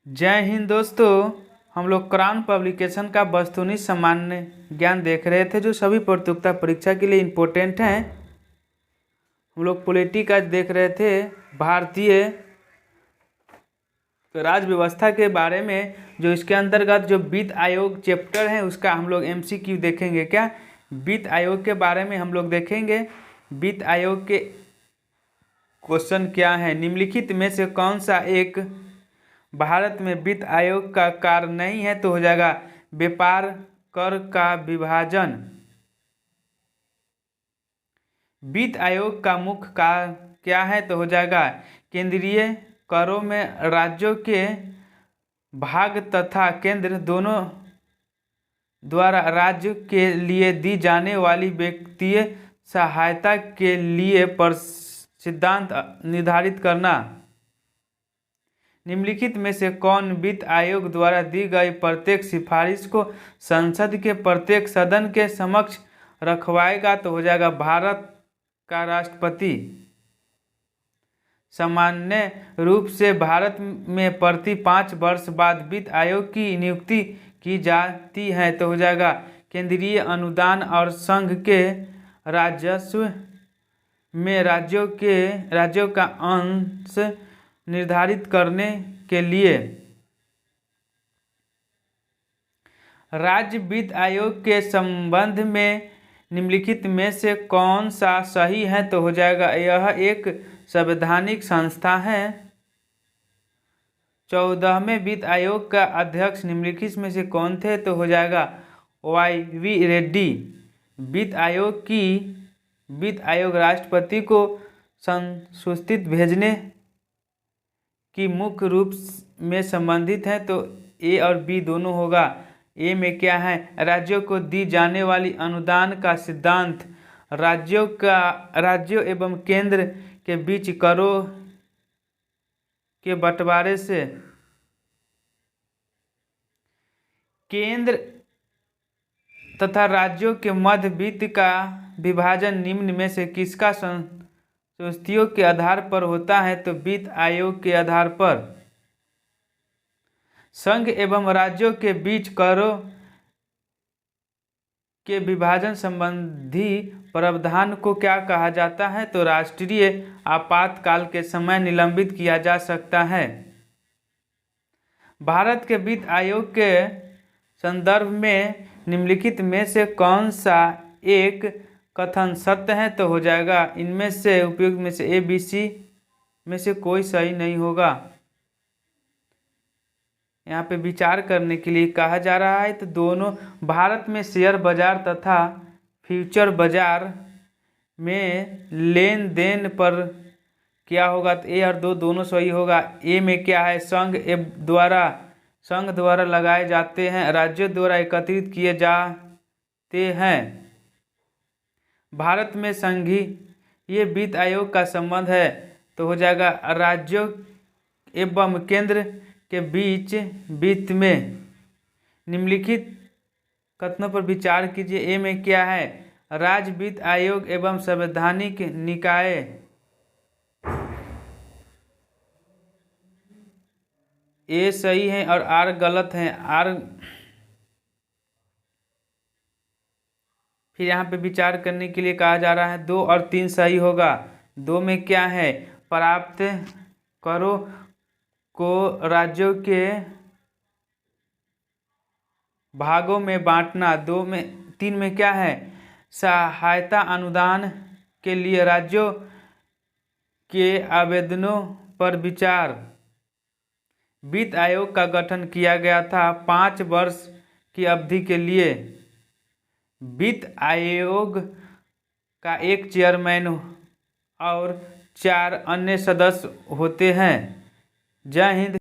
जय हिंद दोस्तों। हम लोग क्राउन पब्लिकेशन का वस्तुनिष्ठ सामान्य ज्ञान देख रहे थे जो सभी प्रतियोगिता परीक्षा के लिए इम्पोर्टेंट हैं। हम लोग पॉलिटी का देख रहे थे, भारतीय राज्य व्यवस्था के बारे में, जो इसके अंतर्गत जो वित्त आयोग चैप्टर है उसका हम लोग एमसीक्यू देखेंगे। क्या वित्त आयोग के बारे में हम लोग देखेंगे। वित्त आयोग के क्वेश्चन क्या है, निम्नलिखित में से कौन सा एक भारत में वित्त आयोग का कार्य नहीं है, तो हो जाएगा व्यापार कर का विभाजन। वित्त आयोग का मुख्य कार्य क्या है, तो हो जाएगा केंद्रीय करों में राज्यों के भाग तथा केंद्र दोनों द्वारा राज्य के लिए दी जाने वाली वित्तीय सहायता के लिए सिद्धांत निर्धारित करना। निम्नलिखित में से कौन वित्त आयोग द्वारा दी गई प्रत्येक सिफारिश को संसद के प्रत्येक सदन के समक्ष रखवाएगा, तो हो जाएगा भारत का राष्ट्रपति। सामान्य रूप से भारत में प्रति 5 वर्ष बाद वित्त आयोग की नियुक्ति की जाती है, तो हो जाएगा केंद्रीय अनुदान और संघ के राजस्व में राज्यों का अंश निर्धारित करने के लिए। राज्य वित्त आयोग के संबंध में निम्नलिखित में से कौन सा सही है, तो हो जाएगा यह एक संवैधानिक संस्था है। 14वें वित्त आयोग का अध्यक्ष निम्नलिखित में से कौन थे, तो हो जाएगा YV रेड्डी। वित्त आयोग राष्ट्रपति को संसूचित भेजने की मुख्य रूप में संबंधित है, तो A और B दोनों होगा। A में क्या है, राज्यों को दी जाने वाली अनुदान का सिद्धांत, राज्यों एवं केंद्र के बीच करों के बंटवारे से केंद्र तथा राज्यों के मध्य वित्त का विभाजन निम्न में से किसका संस्तुतियों के आधार पर होता है, तो वित्त आयोग के आधार पर। संघ एवं राज्यों के बीच करों के विभाजन संबंधी प्रावधान को क्या कहा जाता है, तो राष्ट्रीय आपातकाल के समय निलंबित किया जा सकता है। भारत के वित्त आयोग के संदर्भ में निम्नलिखित में से कौन सा एक कथन सत्य है, तो हो जाएगा इनमें से उपयुक्त में से ABC में से कोई सही नहीं होगा। यहाँ पे विचार करने के लिए कहा जा रहा है, तो दोनों भारत में शेयर बाजार तथा फ्यूचर बाजार में लेन देन पर क्या होगा, तो A और 2 दोनों सही होगा। A में क्या है, संघ द्वारा लगाए जाते हैं, राज्यों द्वारा एकत्रित किए जाते हैं। भारत में संघीय वित्त आयोग का संबंध है, तो हो जाएगा राज्यों एवं केंद्र के बीच वित्त में। निम्नलिखित कथनों पर विचार कीजिए। A में क्या है, राज्य वित्त आयोग एवं संवैधानिक निकाय। A सही है और R गलत है। फिर यहाँ पे विचार करने के लिए कहा जा रहा है, 2 और 3 सही होगा। 2 में क्या है, प्राप्त करों को राज्यों के भागों में बांटना। 3 में क्या है, सहायता अनुदान के लिए राज्यों के आवेदनों पर विचार। वित्त आयोग का गठन किया गया था 5 वर्ष की अवधि के लिए। वित्त आयोग का एक चेयरमैन और 4 अन्य सदस्य होते हैं। जय हिंद।